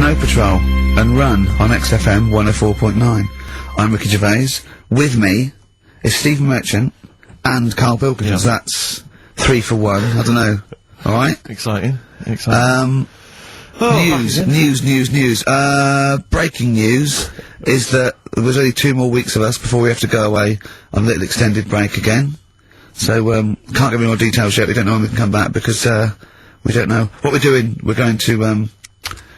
Snow Patrol and Run on XFM 104.9. I'm Ricky Gervais. With me is Stephen Merchant and Carl Pilkington. Yeah. That's 3 for 1. I don't know. Alright? Exciting. News. Breaking news is that there's only 2 more weeks of us before we have to go away on a little extended break again. So, can't give any more details yet. We don't know when we can come back because, we don't know what we're doing. We're going to,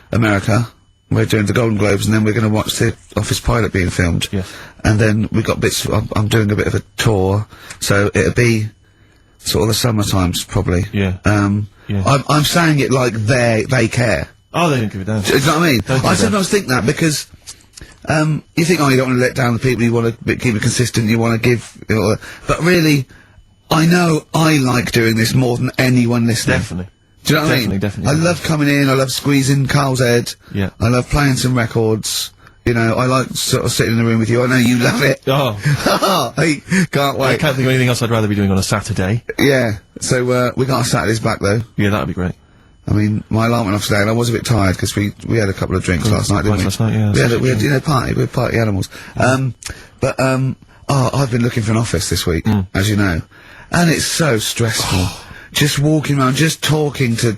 America. We're doing the Golden Globes, and then we're going to watch the Office pilot being filmed. Yes. And then we got bits. I'm doing a bit of a tour, so it'll be sort of the summer times probably. Yeah. Yeah. I'm saying it like they care. Oh, they don't give a damn. Do you know what I mean? I sometimes think that because you think, oh, you don't want to let down the people. You want to keep it consistent. You want to give, but really, I know I like doing this more than anyone listening. Definitely. Do you know what I mean? Definitely. I love coming in, I love squeezing Carl's head. Yeah. I love playing some records. You know, I like sort of sitting in the room with you. I know you love it. Oh. Hey, can't wait. I can't think of anything else I'd rather be doing on a Saturday. Yeah. So, we got our Saturdays back though. Yeah, that'd be great. I mean, my alarm went off today and I was a bit tired because we had a couple of drinks last night, didn't we? Last night, yeah. We had, you know, we're party animals. Oh, I've been looking for an office this week, as you know. And it's so stressful. Just walking around, just talking to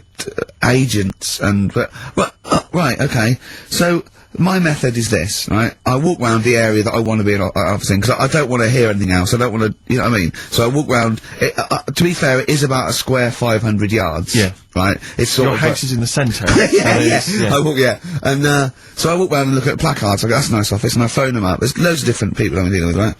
agents and, right, okay. So, my method is this, right? I walk round the area that I want to be an office in, because I don't want to hear anything else. I don't want to, you know what I mean? So I walk round, to be fair, it is about a square 500 yards. Yeah. Right? It's sort Your of house is in the centre. yeah. I walk, and, so I walk round and look at placards. I go, that's a nice office, and I phone them up. There's loads of different people I'm dealing with, right?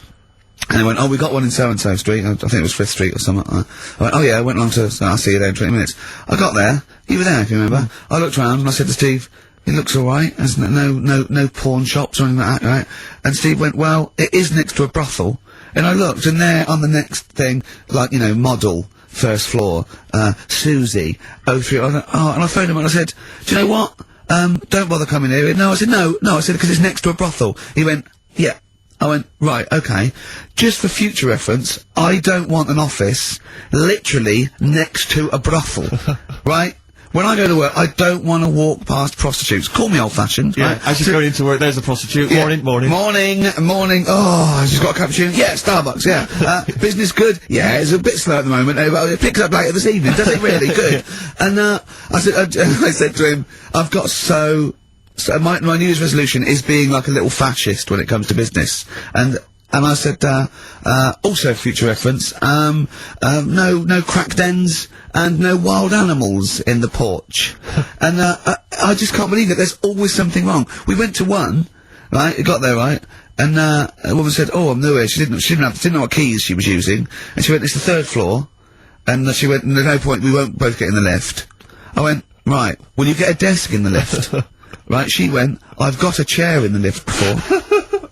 And they went, oh, we got one in so-and-so street. I think it was 5th Street or something. I went, oh yeah, I went along to, I'll see you there in 20 minutes. I got there. You were there, if you remember. I looked round and I said to Steve, it looks alright. There's no pawn shops or anything like that, right? And Steve went, well, it is next to a brothel. And I looked, and there on the next thing, like, you know, model, first floor, Susie, 03, and I phoned him and I said, do you know what? Don't bother coming here. No, I said, no, I said, because it's next to a brothel. He went, yeah. I went, right, okay. Just for future reference, I don't want an office literally next to a brothel, right? When I go to work, I don't want to walk past prostitutes. Call me old-fashioned, Yeah, right? as you're going into work, there's a prostitute. Yeah. Morning. Morning. Oh, I just got a cappuccino. Yeah, Starbucks, yeah. Business good? Yeah, it's a bit slow at the moment. But it picks up later this evening, does it really? Good. And, I said to him, I've got so my New Year's resolution is being like a little fascist when it comes to business. And I said, also future reference, no crack dens and no wild animals in the porch. And, I just can't believe it. There's always something wrong. We went to one, right? It got there, right? And, a woman said, oh, I'm new here. She didn't know what keys she was using. And she went, it's the 3rd floor. And she went, there's no point, we won't both get in the lift. I went, right, will you get a desk in the lift? Right, she went, I've got a chair in the lift before.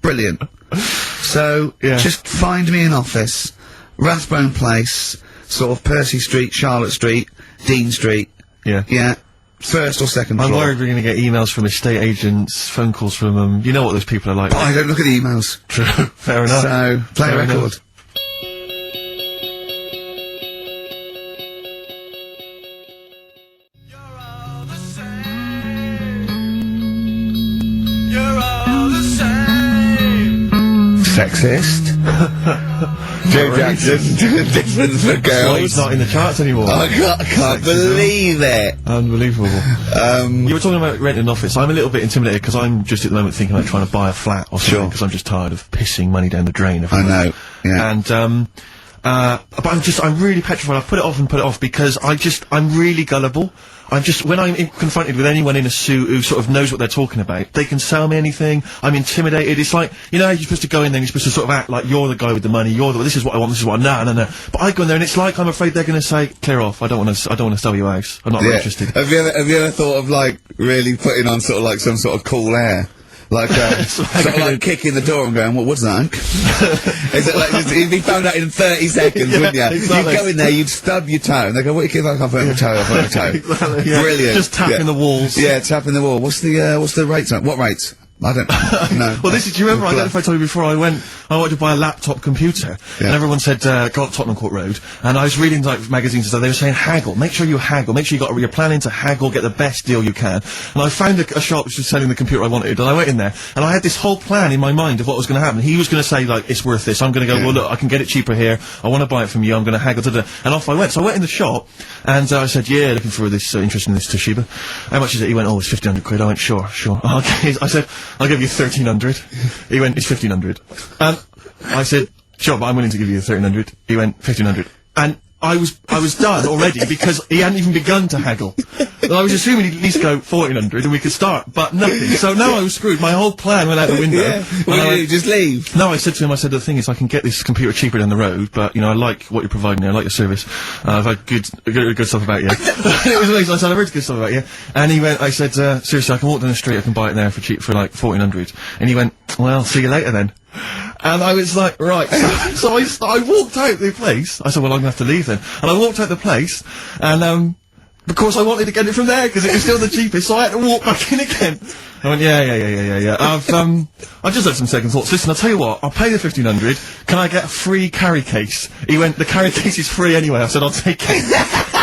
Brilliant. So, just find me an office, Rathbone Place, sort of Percy Street, Charlotte Street, Dean Street. Yeah. Yeah. 1st or 2nd floor. I'm worried we're going to get emails from estate agents, phone calls from them. You know what those people are like. I don't look at the emails. True. Fair enough. So, play a Fair record. enough. Sexist. Joe Jackson, different for That's why girls. he's not in the charts anymore. I can't believe it. Unbelievable. You were talking about renting an office. I'm a little bit intimidated because I'm just at the moment thinking about trying to buy a flat or something because I'm just tired of pissing money down the drain. I know. Yeah. And but I'm really petrified. I've put it off because I'm really gullible. When I'm confronted with anyone in a suit who sort of knows what they're talking about, they can sell me anything. I'm intimidated. It's like, you know, how you're supposed to go in there and you're supposed to sort of act like you're the guy with the money, this is what I want, this is what no. But I go in there and it's like I'm afraid they're gonna say, clear off, I don't wanna sell you a house. I'm not interested. Have you ever thought of, like, really putting on sort of like some sort of cool air? Like, sort of like kicking the door and going, what's that? Is it like, you'd be found out in 30 seconds, wouldn't you? Exactly. You'd go in there, you'd stub your toe, and they go, what you keep like, I'll put my toe, Exactly. Brilliant. Just tapping the walls. Yeah, tapping the wall. What's the rates on? What rates? I don't know. Well, do you remember, I don't know if I told you before, I wanted to buy a laptop computer, and everyone said, go up Tottenham Court Road, and I was reading, like, magazines and stuff, they were saying haggle, make sure you haggle, make sure you're planning to haggle, get the best deal you can, and I found a shop which was selling the computer I wanted, and I went in there, and I had this whole plan in my mind of what was going to happen. He was going to say, like, it's worth this, I'm going to go, well, look, I can get it cheaper here, I want to buy it from you, I'm going to haggle, and off I went. So I went in the shop, and I said, yeah, looking for this, interest in this Toshiba. How much is it? He went, oh, it's 1,500 quid. I went, sure. Okay. I said, I'll give you 1,300. He went, it's 1,500. I said, sure, but I'm willing to give you 1,300. He went, 1,500. And I was done already because he hadn't even begun to haggle. And I was assuming he'd at least go 1,400 and we could start, but nothing. So now I was screwed. My whole plan went out the window. Well, you just leave. No, I said to him, the thing is, I can get this computer cheaper down the road, but, you know, I like what you're providing here, I like your service. I've had good stuff about you. It was amazing. I said, I've heard good stuff about you. And he went, I said, seriously, I can walk down the street, I can buy it there for cheap, for like 1,400. And he went, well, see you later then. And I was like, right. So I walked out the place. I said, well, I'm gonna have to leave then. And I walked out the place, and, because I wanted to get it from there, because it was still the cheapest, so I had to walk back in again. I went, yeah. I've just had some second thoughts. Listen, I'll tell you what, I'll pay the 1,500, can I get a free carry case? He went, the carry case is free anyway. I said, I'll take it.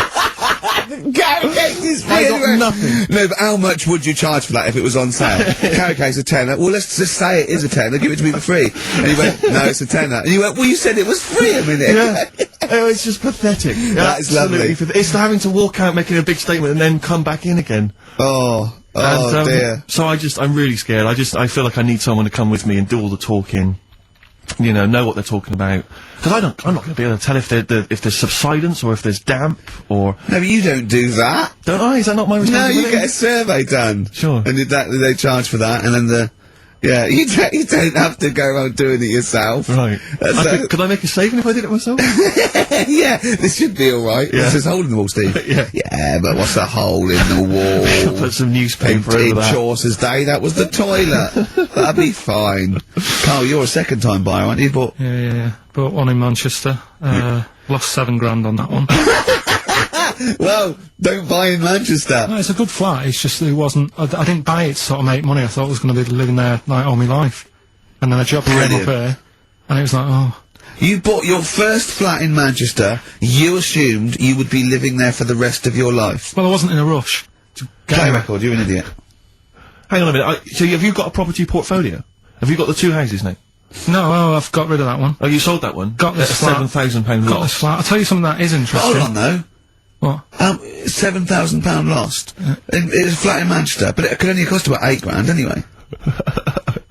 Carry case is free. I got nothing. No, but how much would you charge for that if it was on sale? Carry case a tenner. Well, let's just say it is a tenner. Give it to me for free. And he went, no, it's a tenner. And you went, well, you said it was free a minute. Yeah. Oh, it's just pathetic. That is lovely. It's having to walk out making a big statement and then come back in again. Oh dear. So I'm really scared. I feel like I need someone to come with me and do all the talking. You know what they're talking about. Because I'm not going to be able to tell if there's subsidence or if there's damp or... No, but you don't do that. Don't I? Is that not my responsibility? No, you get a survey done. Sure. And they charge for that, and then yeah, you don't have to go around doing it yourself. Right. Could I make a saving if I did it myself? Yeah, this should be alright. Yeah. There's a hole in the wall, Steve. Yeah. Yeah, but what's a hole in the wall? Put some newspaper in over that. Chaucer's day, that was the toilet. That'd be fine. Carl, you're a second-time buyer, aren't you? But Yeah. Bought one in Manchester. Lost $7,000 on that one. well, don't buy in Manchester. No, it's a good flat. It's just it wasn't. I didn't buy it to sort of make money. I thought I was going to be living there like all my life, and then a job came up here, and it was like, oh. You bought your first flat in Manchester. You assumed you would be living there for the rest of your life. Well, I wasn't in a rush to get Play it. record. You're an idiot. Hang on a minute. So have you got a property portfolio? Have you got the two houses now? No, I've got rid of that one. Oh, you sold that one? Got this at flat. £7,000 Got loss. this flat. I'll tell you something that is interesting. Hold on, though. What? £7,000 lost. It's a flat in Manchester, but it could only cost about £8,000 anyway.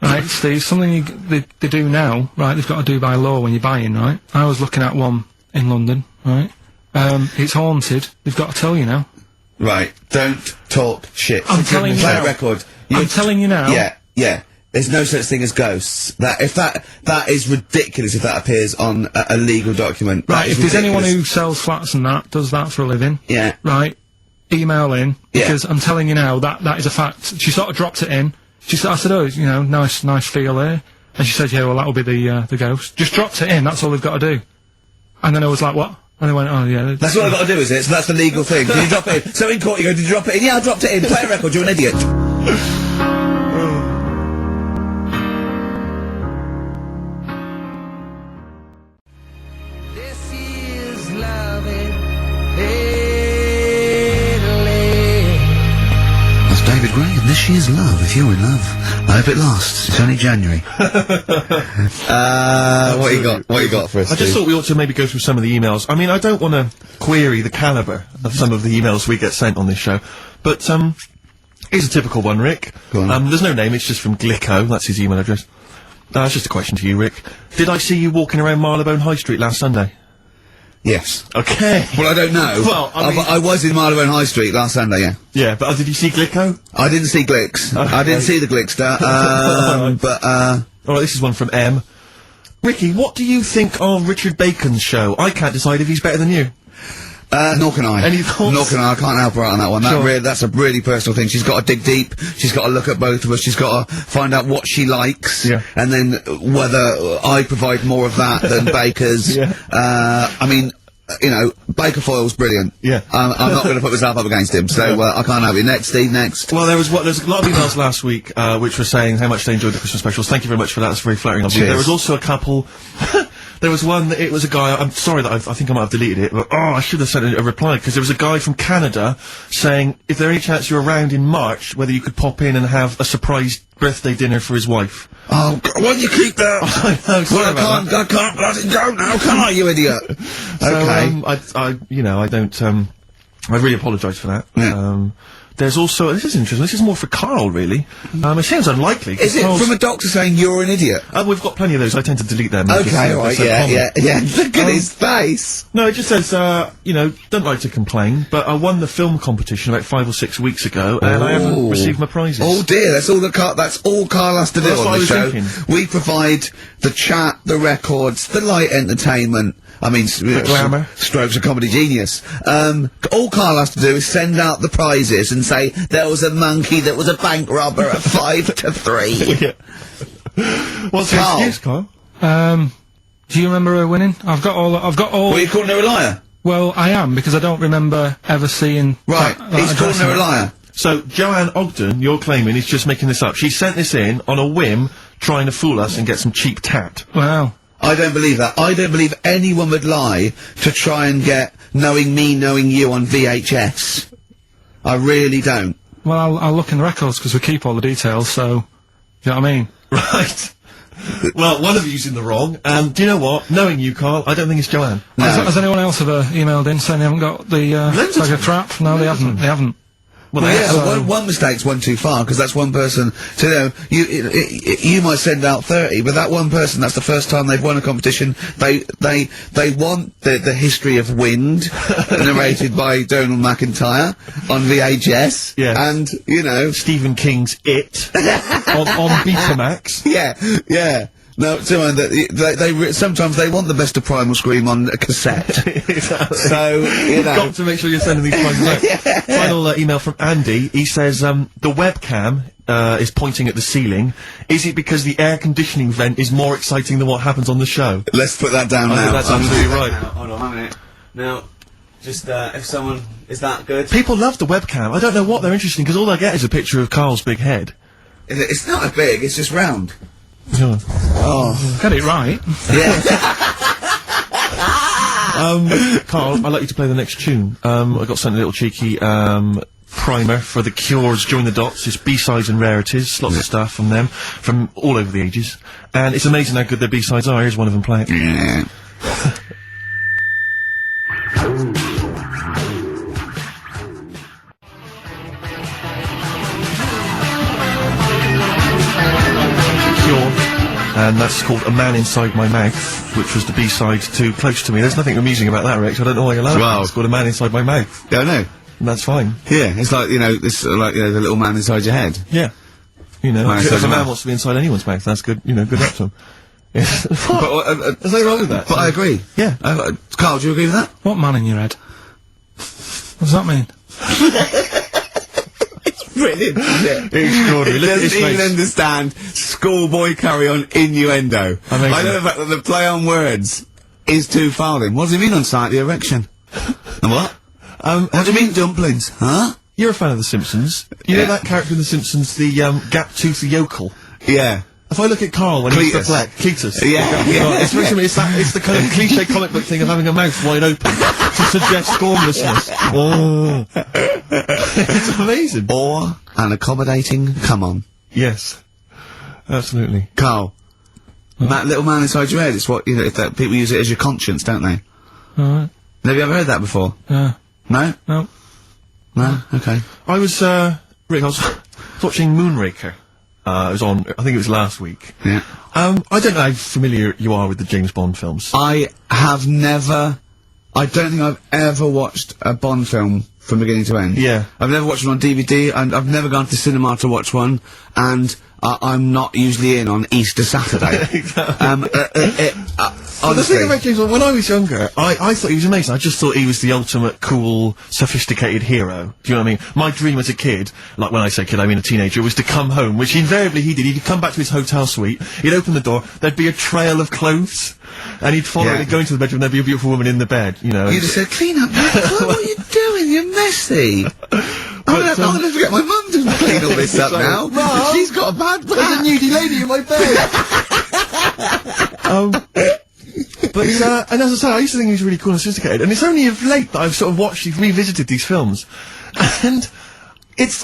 Right, Steve, something they do now, right, they've got to do by law when you're buying, right? I was looking at one in London, right? It's haunted. They've got to tell you now. Right, don't talk shit. I'm telling you Play now. a record. I'm telling you now. Yeah. There's no such thing as ghosts. That is ridiculous if that appears on a legal document. Right, if there's anyone ridiculous. who sells flats and that, does that for a living. Yeah. Right, email in, Yeah. because I'm telling you now, that is a fact. She sort of dropped it in. I said, oh, you know, nice feel here. And she said, yeah, well, that'll be the ghost. Just dropped it in, that's all they've got to do. And then I was like, what? And they went, oh, yeah. That's what I've got to do, is it? So that's the legal thing. Did you drop it in? So in court you go, did you drop it in? Yeah, I dropped it in. Play a record, you're an idiot. This is love in Italy. That's David Gray, and this is love, if you're in love. I hope it lasts. It's only January. What you got for us, I just Steve? thought we ought to maybe go through some of the emails. I mean, I don't want to query the calibre of some of the emails we get sent on this show, but, here's a typical one, Rick. Go on. There's no name, it's just from Glicko, that's his email address. It's just a question to you, Rick. Did I see you walking around Marylebone High Street last Sunday? Yes. Okay. Well, I don't know. Well, I mean- I was in Marylebone High Street last Sunday, yeah. Yeah, but did you see Glicko? I didn't see Glicks. I didn't see the Glickster, Alright, this is one from M. Ricky, what do you think of Richard Bacon's show? I can't decide if he's better than you. nor can I. Any thoughts? Nor can I can't help her out on that one. Sure. That's a really personal thing. She's got to dig deep. She's got to look at both of us. She's got to find out what she likes. Yeah. And then whether I provide more of that than Baker's. Yeah. I mean, you know, Baker Foyle's brilliant. Yeah. I'm not going to put myself up against him, so I can't have it. Next, Steve, next. Well, there's a lot of emails last week, which were saying how much they enjoyed the Christmas specials. Thank you very much for that. That's very flattering of you. Cheers. There was also a couple. There was one that it was a guy. I'm sorry that I think I might have deleted it, but I should have sent a reply because there was a guy from Canada saying if there any chance you're around in March, whether you could pop in and have a surprise birthday dinner for his wife. Oh, why do you keep that? I know. Sorry Well, about that. I can't let it go now, can I, you idiot? Okay. So, you know, I don't. I really apologise for that. Yeah. There's also this is interesting. This is more for Carl, really. It sounds unlikely. 'cause Is it Carl's- from a doctor saying you're an idiot? We've got plenty of those. I tend to delete them. They're just, Okay, they're all right, so yeah. common. Look at his face. No, it just says, you know, don't like to complain, but I won the film competition about 5 or 6 weeks ago, and I haven't Ooh. received my prizes. Oh dear, that's all that's all Carl has to do That's on what I the was show. thinking. We provide the chat, the records, the light entertainment. I mean, glamour. Strokes of comedy genius. All Carl has to do is send out the prizes and say there was a monkey that was a bank robber at 5 to 3. Yeah. What's the Carl. excuse, Carl? Do you remember her winning? I've got all. What, are you calling her a liar? Well, I am because I don't remember ever seeing. Right, that he's calling address her a in it. liar. So, Joanne Ogden, you're claiming, is just making this up. She sent this in on a whim, trying to fool us and get some cheap tat. Well, I don't believe that. I don't believe anyone would lie to try and get Knowing Me, Knowing You on VHS. I really don't. well, I'll look in the records because we keep all the details. So, do you know what I mean? Right. Well, one of you's in the wrong. Do you know what? Knowing you, Carl, I don't think it's Joanne. No. Has anyone else ever emailed in saying they haven't got the Loads of bag of crap? No, they haven't. They haven't. Well, Well, yeah, so- but one mistake's one too far, because that's one person. So, you know, you might send out 30, but that one person, that's the first time they've won a competition. They want the history of Wind, narrated by Donald McIntyre, on VHS. Yes. And, you know, Stephen King's It on Betamax. yeah. No, sometimes they want the best of Primal Scream on a cassette. Exactly. So, you know. Got to make sure you're sending these prizes out. Final email from Andy. He says, the webcam is pointing at the ceiling. Is it because the air conditioning vent is more exciting than what happens on the show? Let's put that down I now. think that's absolutely right. Hold on a minute. Now, just, if someone, is that good? People love the webcam. I don't know what they're interested in, because all I get is a picture of Carl's big head. It's not a big, it's just round. Yeah. Get it right. Carl, I'd like you to play the next tune. I got sent a little cheeky, primer for The Cure's Join the Dots. It's B-sides and rarities, lots of stuff from them, from all over the ages. And it's amazing how good their B-sides are. Here's one of them playing. Yeah. Cure. And that's called A Man Inside My Mouth, which was the B-side to Close to Me. There's nothing amusing about that, Rex. I don't know why you love Wow. it. It's called A Man Inside My Mouth. Yeah, I know. And that's fine. Yeah, it's like, you know, this, like, you know, the little man inside your head. Yeah. You know, Man if inside a your man mouth. wants to be inside anyone's mouth, that's good, you know, good luck to him. Yes. But, There's nothing wrong with that. But I agree. Yeah. Carl, do you agree with that? What man in your head? What does that mean? Brilliant, isn't it? Extraordinary. It Look at doesn't his even face. understand schoolboy carry-on innuendo. Amazing. I know the fact that the play on words is too fouling. What does he mean on sight the erection? And what? What do you mean dumplings? Huh? You're a fan of The Simpsons. You know Yeah. that character in The Simpsons, the, gap-toothed yokel? Yeah. If I look at Carl when he's Cletus. perplexed, Cletus. Yeah, yeah. It's very similar. It's the kind of cliche comic book thing of having a mouth wide open to suggest formlessness. Oh. It's amazing. Or an accommodating come on. Yes. Absolutely. Carl. That little man inside your head, it's what, you know, if that, people use it as your conscience, don't they? Alright. Have you ever heard that before? Yeah. No? No. No? Okay. I was, Rick, I was watching Moonraker. It was on, I think it was last week. Yeah. I don't know how familiar you are with the James Bond films. I don't think I've ever watched a Bond film from beginning to end. Yeah. I've never watched one on DVD, and I've never gone to the cinema to watch one, and I'm not usually in on Easter Saturday. Well, the honestly. thing about James Bond, when I was younger, I thought he was amazing. I just thought he was the ultimate cool, sophisticated hero. Do you know what I mean? My dream as a kid, like when I say kid, I mean a teenager, was to come home, which invariably he did. He'd come back to his hotel suite, he'd open the door, there'd be a trail of clothes, and he'd follow it, he'd go into the bedroom, there'd be a beautiful woman in the bed, you know. You just said, clean up, mate. What are you doing? You're messy. I'm gonna forget my mum to clean all this up now. Mum, she's got a bad back. There's a nudie lady in my bed. But, and as I say, I used to think he was really cool and sophisticated, and it's only of late that I've sort of revisited these films, and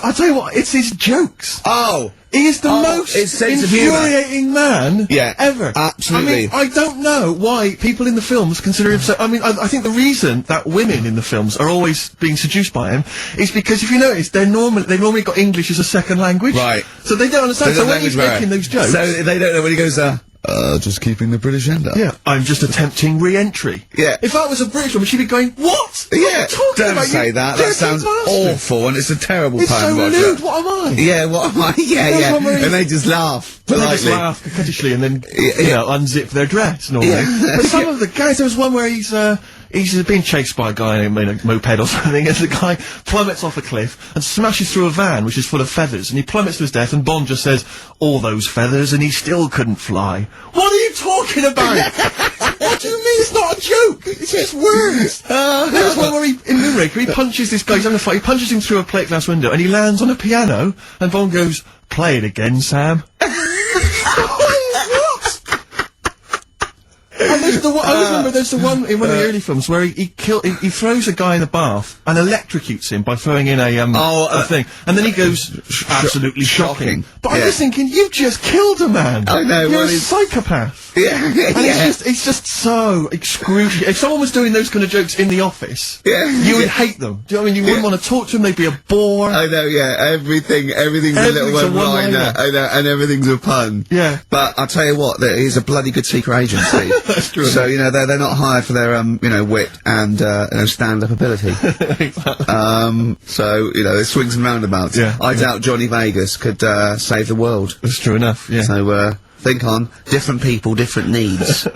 I'll tell you what, it's his jokes. Oh! He is the most his sense of humour. infuriating man ever. Absolutely. I mean, I don't know why people in the films consider him so... I mean, I think the reason that women in the films are always being seduced by him is because, if you notice, they've normally got English as a second language. Right. So they don't understand. So when he's making those jokes... So they don't know when he goes, just keeping the British end up. Yeah, I'm just attempting re-entry. Yeah. If that was a British woman, she'd be going, what? Yeah, What are you talking don't about, say you that. That dirty sounds bastard? awful, and it's a terrible It's poem, so Roger. rude, what am I? Yeah, what am I? Yeah, That's yeah. what I mean. And they just laugh They politely. just laugh coquettishly and then, you know, unzip their dress normally. Yeah. But some of the guys, there was one where he's being chased by a guy in a moped or something, and the guy plummets off a cliff and smashes through a van which is full of feathers, and he plummets to his death, and Bond just says, all those feathers, and he still couldn't fly. What are you talking about? What do you mean it's not a joke? It's just words. There's one where in Moonraker, he punches this guy, he's having a fight, he punches him through a plate glass window, and he lands on a piano, and Bond goes, play it again, Sam. And there's the one, I always remember there's the one in one of the early films where he throws a guy in the bath and electrocutes him by throwing in a thing, and then he goes, absolutely shocking. But I'm just thinking, you've just killed a man. I know, You're well, a he's- psychopath. Yeah, And it's just so excruciating. If someone was doing those kind of jokes in the office, Yeah. you would hate them. Do you know what I mean? You wouldn't want to talk to them, they'd be a bore. I know, yeah, everything's a little Everything's a one-liner, one-liner. I know, and everything's a pun. Yeah. But I'll tell you what, he's a bloody good secret agency. That's true. So, you know, they're not hired for their, wit and, stand-up ability. So, you know, it swings and roundabouts. Yeah. I doubt Johnny Vegas could, save the world. That's true enough, yeah. So, think on, different people, different needs.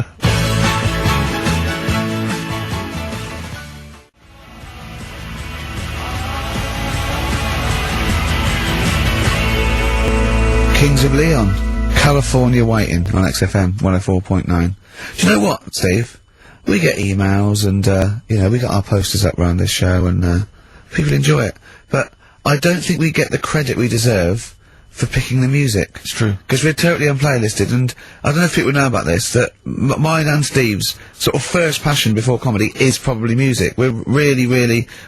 Kings of Leon, California Waiting on XFM 104.9. Do you know what, Steve? We get emails and, we got our posters up around this show and, people enjoy it. But I don't think we get the credit we deserve for picking the music. It's true. Because we're totally unplaylisted, and I don't know if people know about this, that mine and Steve's sort of first passion before comedy is probably music. We're really,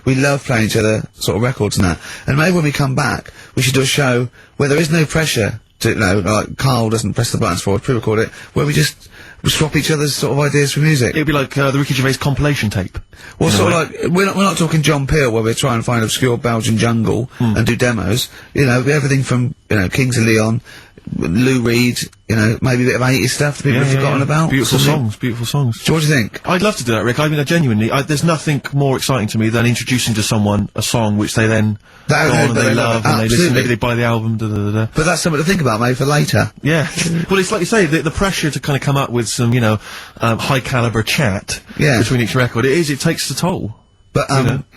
we love playing each other sort of records and that. And maybe when we come back, we should do a show where there is no pressure to, like Carl doesn't press the buttons for us, pre-record it, where we just swap each other's sort of ideas for music. It'd be like the Ricky Gervais compilation tape. Well, sort of like, we're not talking John Peel, where we're trying to find obscure Belgian jungle and do demos. You know, everything from, Kings of Leon, Lou Reed, maybe a bit of 80s stuff that people have forgotten about. Beautiful Something- songs, beautiful songs. So what do you think? I'd love to do that, Rick. I mean, genuinely, there's nothing more exciting to me than introducing to someone a song which they then That- go on and that they they love, love. and they listen, Absolutely. maybe they buy the album, da-da-da-da. But that's something to think about, maybe, for later. Yeah. Well, it's like you say, the pressure to kind of come up with some, high caliber chat Yeah. between each record, it takes the toll. But,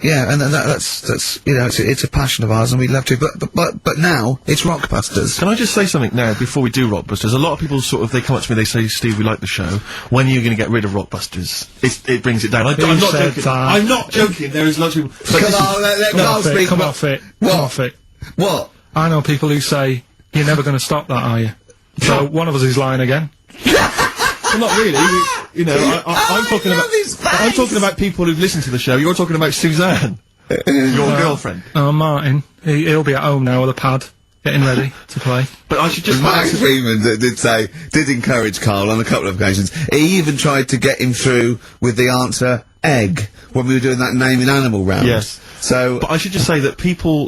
yeah, and that's, it's a passion of ours, and we'd love to, but now, it's Rockbusters. Can I just say something now, before we do Rockbusters? A lot of people they come up to me, they say, Steve, we like the show. When are you going to get rid of Rockbusters? It brings it down. I'm not said joking. that? I'm not joking. There is lots of people... Come on, let Carl speak. Come off it. What? Come off it. What? I know people who say, you're never going to stop that, are you? So, one of us is lying again. Well, not really. I'm talking about... I'm talking about people who've listened to the show. You're talking about Suzanne. Your girlfriend. Oh, Martin. He'll be at home now with a pad, getting ready to play. But I should just... Max Freeman did encourage Carl on a couple of occasions. He even tried to get him through with the answer, egg when we were doing that naming animal round. Yes. So, But I should just say that people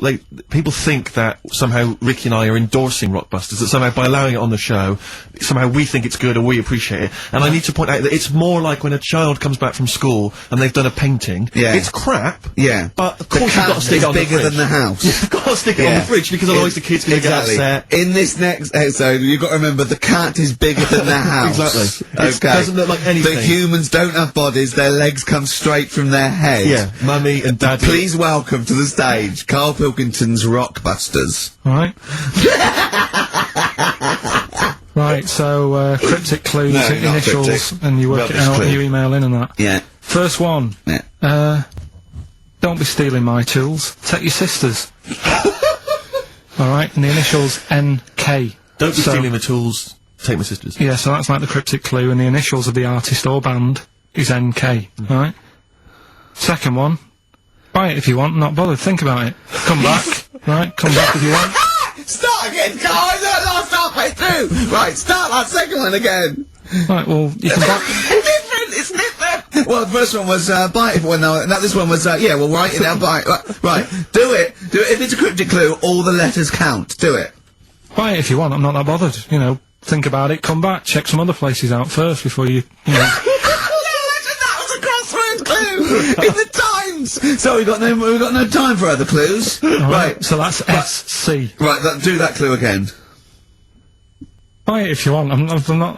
think that somehow Ricky and I are endorsing Rockbusters, that somehow by allowing it on the show, somehow we think it's good or we appreciate it. And I need to point out that it's more like when a child comes back from school and they've done a painting. Yeah. It's crap. yeah. But of the course you've got to cat stick is it on the bigger fridge. than the house. You've got to stick it on Yeah. the fridge because otherwise the kid's going to get Exactly. upset. In this next episode, you've got to remember the cat is bigger than the house. Exactly. It Okay. doesn't look like anything. The humans don't have bodies, their legs come straight from their head. Yeah, mummy and daddy. Please welcome to the stage, Carl Pilkington's Rockbusters. Right. Right, so, cryptic clues, No, not initials, cryptic. and you work Rubbish it out clue. and you email in and that. Yeah. First one. Yeah. Don't be stealing my tools. Take your sister's. Alright, and the initials NK. Don't be So- stealing my tools. Take my sister's. Yeah, so that's like the cryptic clue, and the initials of the artist or band is NK. Alright? Second one. Buy it if you want, not bothered. Think about it. Come back. Right? Come back if you want. Start again, Carl! That last halfway through! Right, start that second one again! Right, well, you can buy... It's different! Well, the first one was, buy it, well, no, this one was, yeah, well, write it down, buy it. Right, do it. If it's a cryptic clue, all the letters count. Do it. Buy it if you want, I'm not that bothered. You know, think about it, come back, check some other places out first before you know... That was a crossword clue! In the Times! So we've got no time for other clues. Right. So that's SC. Right, do that clue again. Buy it if you want, I'm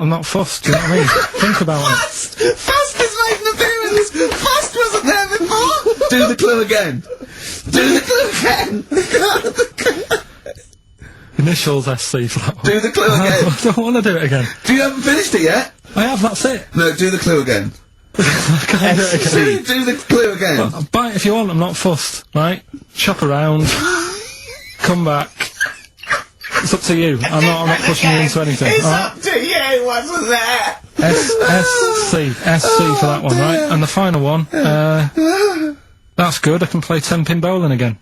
not fussed, do you know what I mean? Think about it. Fast has made an appearance! Fast wasn't there before! Do the clue again. Do the clue again. Initials SC for that one. Do the clue again. I don't want to do it again. You haven't finished it yet? I have, that's it. No, do the clue again. I can't do it again. Do the clue again. Buy it if you want, I'm not fussed, right? Shop around, come back. It's up to you. I'm not pushing you into anything. It's alright? up to you, wasn't there? SC for that one, right? And the final one, that's good, I can play 10-pin bowling again.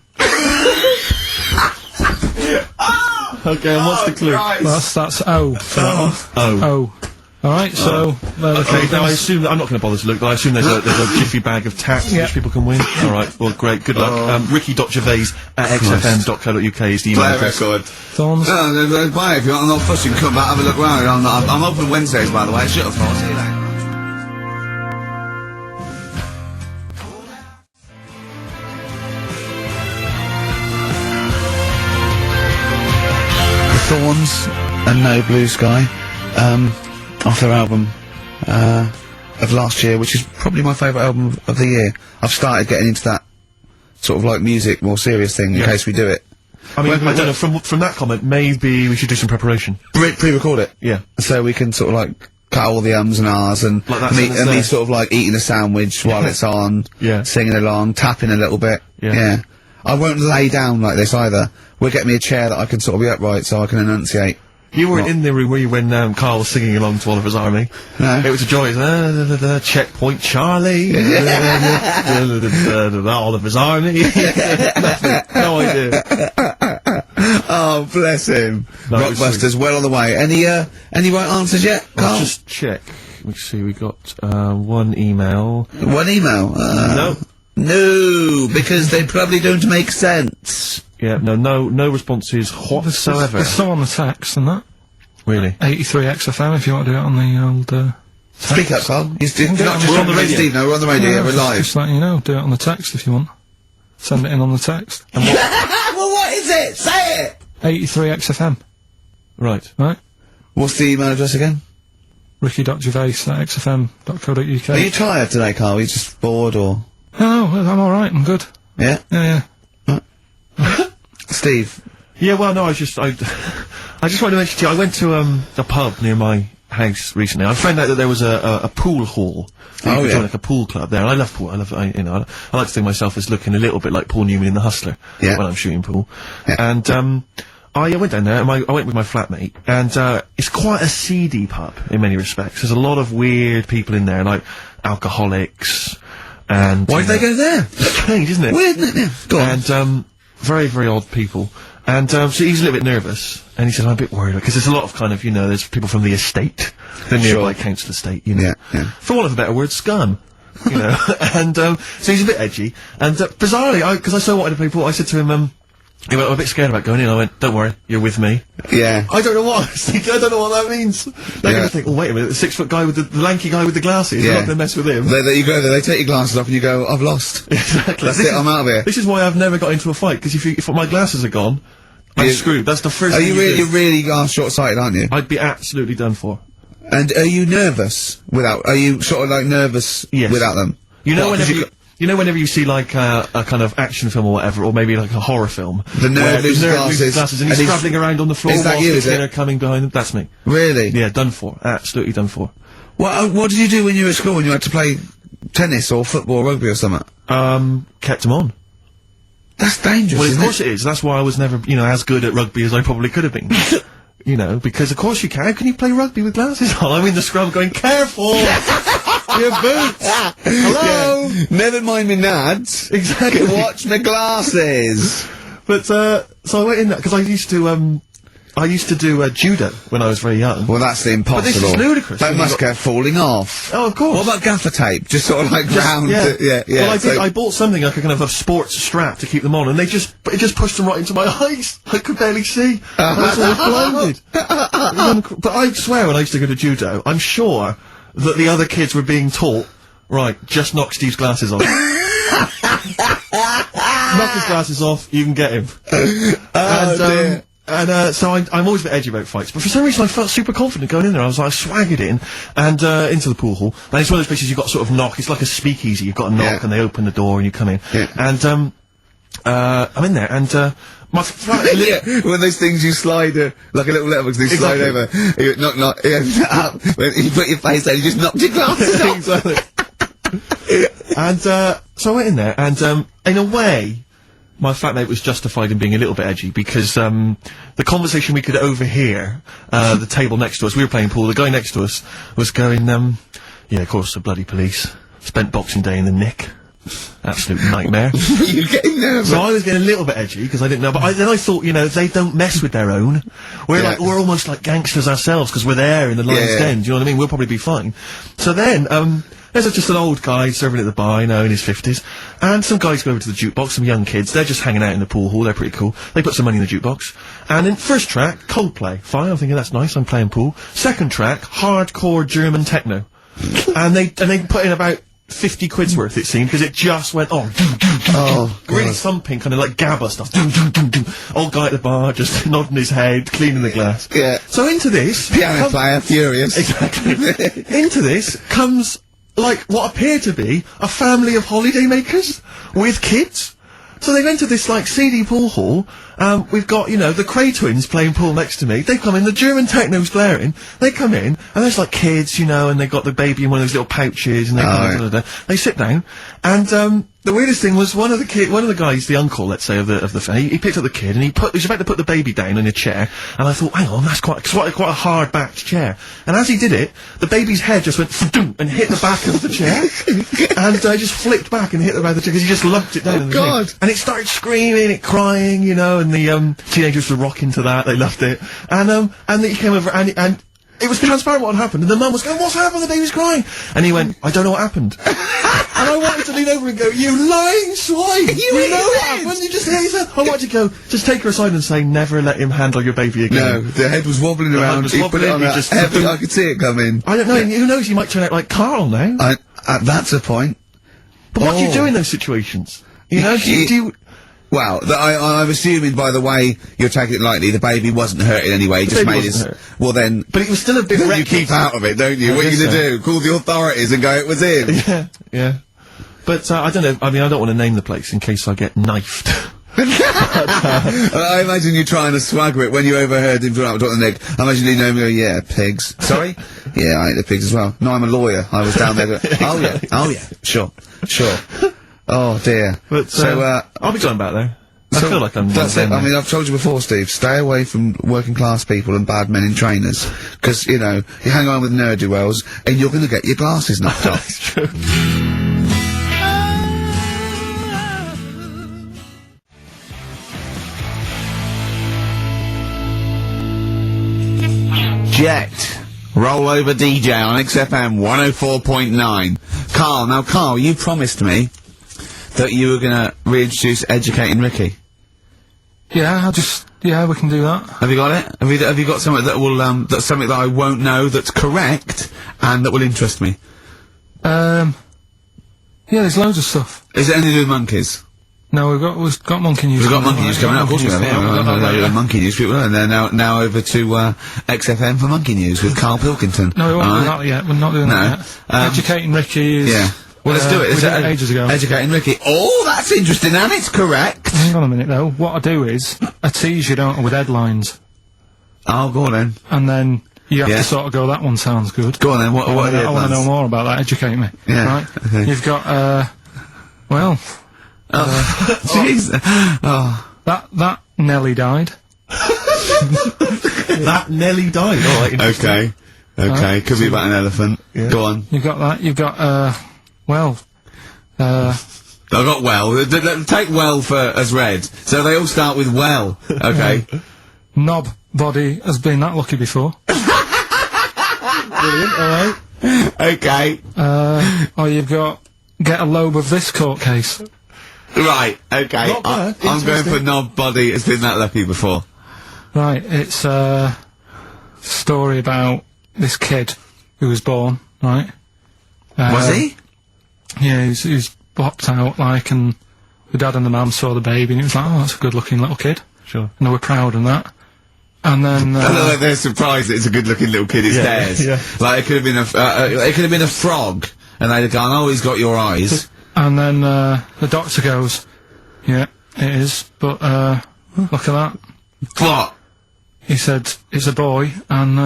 Okay, and what's the clue? Christ. That's O for that one. Oh. Alright, so, Okay, now I assume that I'm not going to bother to look, but I assume there's a jiffy bag of tats Yeah. which people can win. Alright, well, great, good luck. Ricky.gervais@xfm.co.uk is the email Play a address. record. Thorns. No, buy it if you want. I'm not fussing. Come back, have a look round. I'm open Wednesdays, by the way. Shut up, I'll see you later. The Thorns and No Blue Sky, off their album, of last year, which is probably my favourite album of the year. I've started getting into that sort of like music, more serious thing in Yeah. case we do it. I mean, When- I don't know, from that comment, maybe we should do some preparation. Pre-record it. Yeah. So we can sort of like cut all the ums and ahs and Like that me, sentence and me there. sort of like eating a sandwich while it's on, Yeah. singing along, tapping a little bit. Yeah. I won't lay down like this either. We'll get me a chair that I can sort of be upright so I can enunciate. You weren't in the room, were you, when Carl was singing along to Oliver's Army? No. It was a joy. Checkpoint Charlie. Oliver's Army. Nothing. No idea. Oh, bless him. No, it was Rockbusters, well on the way. Any right answers yet, Carl? Let's just check. Let's see, we got one email. One email. No. No, because they probably don't make sense. Yeah, no responses whatsoever. There's some on the text and that. Really? 83XFM if you want to do it on the old, Speak up, Carl. Not just We're on the radio. Steve, no, we're on the radio, we're live. Just letting you know, do it on the text if you want. Send it in on the text. Well, what is it? Say it! 83XFM, Right. right? What's the email address again? Ricky.gervais@xfm.co.uk. Are you tired today, Carl? Are you just bored, or...? No, I'm alright, I'm good. Yeah? Yeah. Steve? Yeah, well, no, I just wanted to mention to you, I went to a pub near my house recently. I found out that there was a pool hall. You Oh, could yeah. join, like a pool club there. And I love pool. I like to think of myself as looking a little bit like Paul Newman in The Hustler Yeah. when I'm shooting pool. Yeah. And I went down there, and I went with my flatmate, and it's quite a seedy pub in many respects. There's a lot of weird people in there, like alcoholics, and... Why did they go there? Strange, isn't it? Weird, isn't it? Yeah. Go on. And very, very odd people. And so he's a little bit nervous, and he said, I'm a bit worried, because there's a lot of kind of, there's people from the estate, the nearby council estate, Yeah, yeah. For want of a better word, scum. you know. And so he's a bit edgy. And bizarrely, because I so wanted to play pool, I said to him, he went, I'm a bit scared about going in. I went, don't worry, you're with me. Yeah. I don't know what I was thinking. I don't know what that means. They're Yeah. going to think, oh, wait a minute, the 6 foot guy with the lanky guy with the glasses. Yeah. I'm not going to mess with him. You go there, they take your glasses off and you go, I've lost. Exactly. That's it, I'm out of here. This is why I've never got into a fight, because if my glasses are gone, I'm You- screwed. That's the first Are thing you do. really, you really are short-sighted, aren't you? I'd be absolutely done for. And are you nervous are you sort of like nervous Yes. without them? You know, What, 'cause whenever you know, whenever you see like a kind of action film or whatever, or maybe like a horror film, The nerd where loses loses glasses, and he's scrabbling around on the floor Is that whilst you, the is it? kid are coming behind him. That's me. Really? Yeah, done for. Absolutely done for. What did you do when you were at school when you had to play tennis or football or rugby or something? Kept him on. That's dangerous, Well, of isn't course it is. That's why I was never, you know, as good at rugby as I probably could have been. You know, because of course you can. How can you play rugby with glasses on? I'm in the scrum going, careful! Your boots! Hello! Yeah. Never mind me nads. Exactly. Watch my glasses. But, so I went in there, because I used to do judo when I was very young. Well, that's the impossible. this is ludicrous. That When must you go falling off. Oh, of course. What about gaffer tape? Just sort of like round. Yeah. Yeah. Well, I so- did. I bought something like a kind of a sports strap to keep them on, and it just pushed them right into my eyes. I could barely see. I was all blinded. But I swear, when I used to go to judo, I'm sure that the other kids were being taught, right, just knock Steve's glasses off. Knock his glasses off, you can get him. dear. So I'm always a bit edgy about fights, but for some reason I felt super confident going in there. I was like, I swaggered in, and, into the pool hall. And it's one of those places you've got to sort of knock, it's like a speakeasy, you've got to knock Yeah. and they open the door and you come in. Yeah. And, I'm in there, and, my flat, Yeah, one of those things you slide, like a little letterbox, you slide Exactly. over, you knock, up, you put your face down, you just knocked your glasses off. Exactly. And, so I went in there, and, in a way, my flatmate was justified in being a little bit edgy, because, the conversation we could overhear, the table next to us, we were playing pool, the guy next to us was going, yeah, of course, the bloody police. Spent Boxing Day in the Nick. Absolute nightmare. You're getting nervous. So I was getting a little bit edgy, because I didn't know, but then I thought, you know, they don't mess with their own. Yeah. We're almost like gangsters ourselves, because we're there in the lion's Yeah. den, do you know what I mean? We'll probably be fine. So then, there's just an old guy serving at the bar, you know, in his 50s, and some guys go over to the jukebox, some young kids, they're just hanging out in the pool hall, they're pretty cool. They put some money in the jukebox, and in first track, Coldplay. Fine, I'm thinking that's nice, I'm playing pool. Second track, hardcore German techno. and they put in about 50 quid's worth, it seemed, because it just went on. Oh, Really thumping, kind of like GABA stuff. Doom, doom, doom, doom. Old guy at the bar, just nodding his head, cleaning the glass. Yeah. So into this... Piano player, furious. Exactly. Into this comes, like, what appear to be a family of holidaymakers with kids. So they've entered this, like, seedy pool hall. We've got, you know, the Cray twins playing pool next to me. They come in, the German techno's blaring. They come in, and there's, like, kids, you know, and they've got the baby in one of those little pouches, and they sit down. And, the weirdest thing was one of the guys, the uncle, let's say, of the family, he picked up the kid, and he was about to put the baby down in a chair, and I thought, hang on, that's quite a hard-backed chair. And as he did it, the baby's head just went thudum, and hit the back of the chair, and just flipped back and hit the back of the chair, because he just lumped it down in the God. thing. And it started screaming, it crying, you know, and the teenagers were rocking to that, they loved it. And he came over, and it was transparent what had happened, and the mum was going, what's happened? The baby's crying. And he went, I don't know what happened. And I wanted to lean over and go, you lying swine! You know what happened? You just hear he said, I wanted to go, just take her aside and say, never let him handle your baby again. No, the head was wobbling head around, was he put it wobbling, on he that just- heavy, I could see it coming. I don't know, who knows, he might turn out like Carl now. That's a point. But what do you Oh. do in those situations? You know, do you Well, I'm assuming by the way you're taking it lightly, the baby wasn't hurt in any way, just baby made wasn't his... hurt. Well then... but it was still a bit you reckless. keep out of it, don't you? I What are you guess gonna so. do? Call the authorities and go, it was him? Yeah, yeah. But, I don't know, I mean, I don't want to name the place in case I get knifed. I imagine you trying to swagger it when you overheard him talking about the neck. I imagine you know him go, yeah, pigs. Sorry? Yeah, I ate the pigs as well. No, I'm a lawyer. I was down there going, oh yeah, sure. Oh dear. But, I'll be going back there. I feel like I'm... That's it. I mean, I've told you before, Steve, stay away from working class people and bad men in trainers. Because, you know, you hang on with ne'er-do-wells and you're gonna get your glasses knocked off. It's true. Jet. Roll over DJ on XFM 104.9. Carl, you promised me that you were gonna reintroduce Educating Ricky. Yeah, we can do that. Have you got it? Have you got something that will, that's something that I won't know that's correct and that will interest me? Yeah, there's loads of stuff. Is it anything to do with monkeys? No, we've got monkey news. We've got coming monkey up. news coming up, of course we have. Yeah, we've got that, yeah. Monkey news people, and they're now over to XFM for monkey news with Carl Pilkington. No, we won't do Alright? that yet. We're not doing that yet. Educating Ricky is... Yeah. Well, let's do it. We Is did it it ages ago. Educating Ricky. Oh, that's interesting, and it's correct. Hang on a minute, though. What I do is, I tease you, don't I, with headlines. Oh, go on then. And then you have Yeah. to sort of go, that one sounds good. Go on then. What are the I want to know headlines? more about that. Educate me. Yeah, Right? okay. You've got, well, Jeez. Oh. that Nelly died. That Nelly died. All right. interesting. Okay. Could be about an elephant. Yeah. Go on. You've got that. You've got, well, I got well. Take well for as read. So they all start with well. Okay. Knob Body has been that lucky before. Brilliant. All right. Okay. Or you've got Get a Lobe of This Court Case. Right. Okay. Not bad. I'm going Interesting. for knob body. It's been that lucky before. Right, it's a story about this kid who was born, right? Was he? Yeah, he was popped out, like, and the dad and the mum saw the baby, and it was like, oh, that's a good-looking little kid. Sure. And they were proud and that. And then, I know they're surprised that it's a good-looking little kid. It's Yeah, theirs. yeah. Like it could have been it could have been a frog, and they'd have gone, "Oh, he's got your eyes." and then, the doctor goes, yeah, it is, but, look at that. What? He said, it's a boy, and,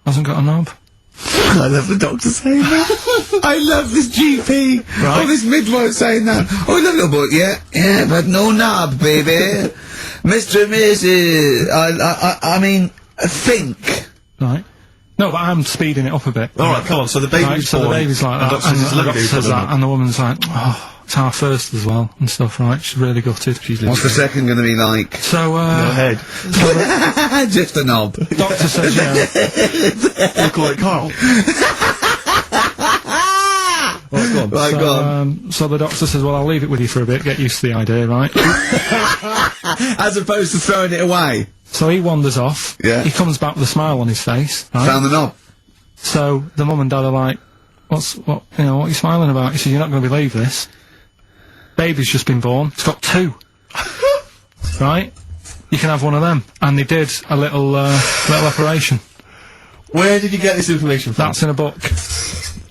hasn't got a knob. I love the doctor saying that. I love this GP. Right. Oh, this midwife saying that. Oh, I love little boy. Yeah, but no knob, baby. Mr. and Mrs. I mean, think. Right. No, but I'm speeding it up a bit. All right. Come on. So the baby's Right, so the born, baby's like and that, Dr. and says, the "Look at doctor this, says look at that, and the woman's like, oh, it's our first as well, and stuff, right? She's really gutted. She's What's the second going to be like? So, Go ahead. Just a knob. doctor says, We'll call it Carl. Right, go on. Right, go on. so the doctor says, well, I'll leave it with you for a bit, get used to the idea, right? As opposed to throwing it away. So he wanders off. Yeah. He comes back with a smile on his face, right? Found the knob. So the mum and dad are like, what are you smiling about? He said, you're not going to believe this. Baby's just been born. It's got 2. Right? You can have one of them. And they did a little operation. Where did you get this information from? That's in a book.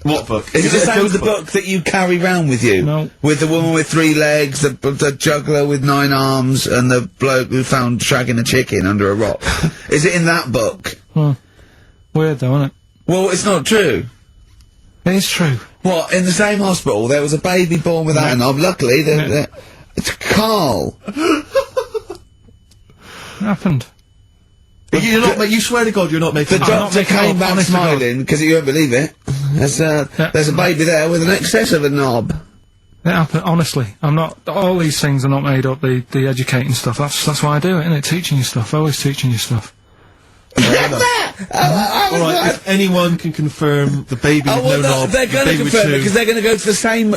What book? Is it the a same as the joke book that you carry round with you? No. With the woman with 3 legs, the juggler with 9 arms, and the bloke who found shagging a chicken under a rock. Is it in that book? Weird though, isn't it? Well, it's not true. It is true. What, in the same hospital, there was a baby born without a knob. Luckily, it's Carl. It happened. You're not. You swear to God, you're not making. The I'm not doctor making came up, back honest to God. smiling, because you won't believe it. There's a baby there with an excess of a knob. It happened, honestly. I'm not, all these things are not made up, the educating stuff. That's why I do it, innit? Teaching you stuff. Always teaching you stuff. All right. If anyone can confirm the baby with no knob, they're going to baby with confirm it, 2. because they're going to go to the same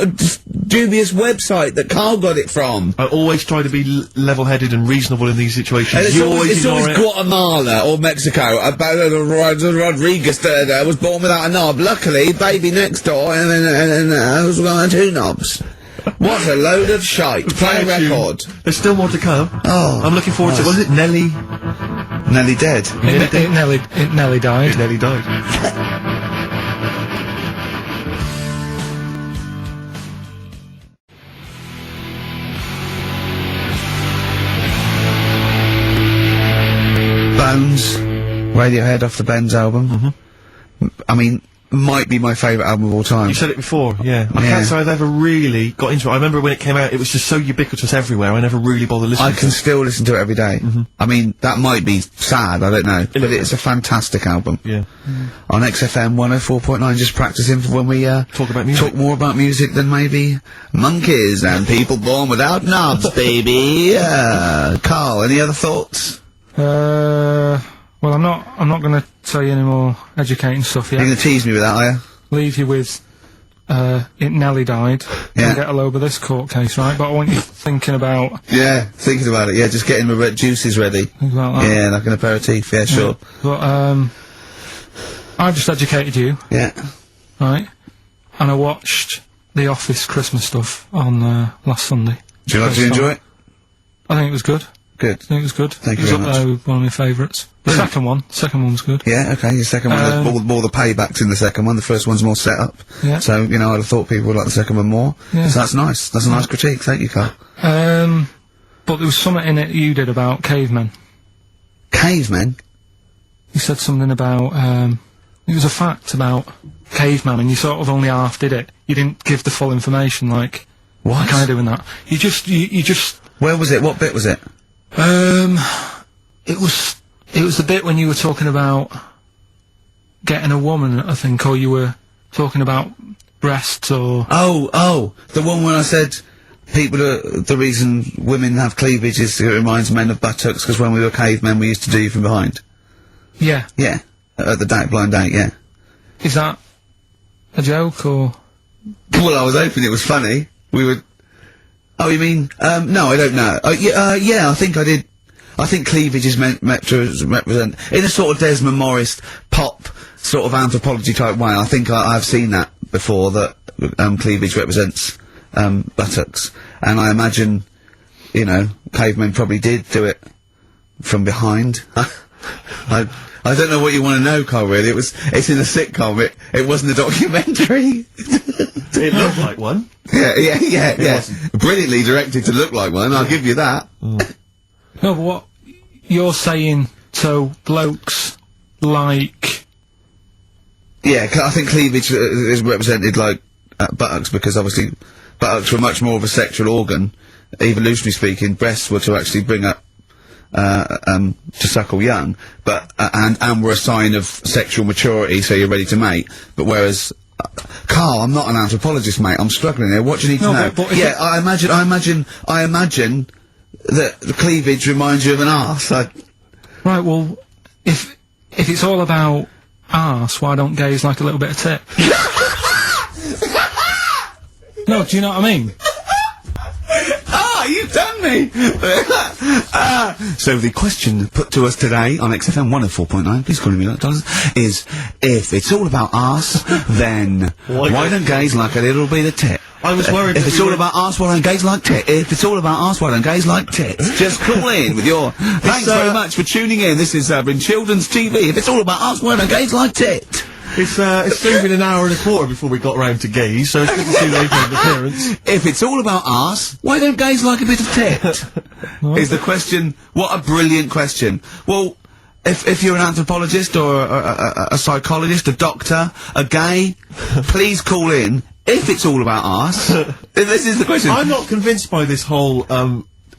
dubious website that Carl got it from. I always try to be level-headed and reasonable in these situations. And it's You always ignore it. Guatemala or Mexico. Rodriguez there was born without a knob. Luckily, baby next door, and then was got 2 knobs. What a load of shite. Play a Thank you. record. There's still more to come. Oh, I'm looking forward to. Was it Nelly? Nearly dead. It nearly died. Nelly died. Bones. Radiohead off the Benz album. I mean, might be my favourite album of all time. You said it before, yeah. I Yeah. can't say I've ever really got into it. I remember when it came out, it was just so ubiquitous everywhere. I never really bothered listening. I can still listen to it every day. I mean, that might be sad, I don't know. But it's a fantastic album. Yeah. On XFM 104.9, just practicing for when we Talk about music. talk more about music than maybe monkeys and people born without knobs, baby. Carl, any other thoughts? Well, I'm not gonna tell you any more educating stuff yet. You're going to tease me with that, are you? Leave you with, it nearly died. Yeah. And get a load of this court case, right? But I want you thinking about Yeah, thinking about it. Yeah, just getting my red juices ready. that. Yeah, like an aperitif. Yeah, sure. But I've just educated you, Yeah. right? And I watched The Office Christmas stuff on last Sunday. Do you like to enjoy it? I think it was good. Good. I think it was good. Thank you it was very up there with one of my favourites. The second one was good. Yeah, okay, your second one, more the paybacks in the second one, the first one's more set up. Yeah. So, you know, I'd have thought people would like the second one more. Yeah. So that's nice. That's a nice critique. Thank you, Carl. But there was something in it you did about cavemen. Cavemen? You said something about, it was a fact about caveman, and you sort of only half did it. You didn't give the full information, like, What? kind of doing that. You just, Where was it? What bit was it? it was the bit when you were talking about getting a woman, I think, or you were talking about breasts, or... Oh, the one where I said the reason women have cleavage is it reminds men of buttocks, because when we were cavemen we used to do you from behind. Yeah. Yeah. At the blind date, yeah. Is that a joke, or...? Well, I was hoping it was funny. We would... Oh, you mean... no, I don't know. Yeah, I think I did... I think cleavage is meant to represent... In a sort of Desmond Morris pop sort of anthropology type way, I think I've seen that before, that cleavage represents buttocks. And I imagine, you know, cavemen probably did do it from behind. I don't know what you want to know, Carl, really. It's in a sitcom. It wasn't a documentary. It looked like one. Yeah. Brilliantly directed to look like one, I'll give you that. No, but what you're saying, so blokes like... Yeah, I think cleavage is represented like buttocks, because obviously buttocks were much more of a sexual organ. Evolutionary speaking, breasts were to actually bring up to suckle young, but and were a sign of sexual maturity, so you're ready to mate. But whereas Carl, I'm not an anthropologist, mate. I'm struggling here. What do you need to know? But Yeah, I imagine that the cleavage reminds you of an arse. Right, well, if it's all about arse, why don't gays like a little bit of tit? No, do you know what I mean? You've done me! So the question put to us today on XFM 104.9, please call me $, is, if it's all about arse, then why don't gays like a little bit of tit? I was worried If that it's we all were- about arse, why don't gays like tit? If it's all about arse, why don't gays like tits? Just call in with your... Thanks very much for tuning in. This is in Children's TV. If it's all about arse, why don't gays like tit? It's still been an hour and a quarter before we got round to gays, so it's good to see they made an appearance. If it's all about arse, why don't gays like a bit of tit? Is the question. What a brilliant question. Well, if you're an anthropologist or a psychologist, a doctor, a gay, please call in. If it's all about arse, this is the question. I'm not convinced by this whole,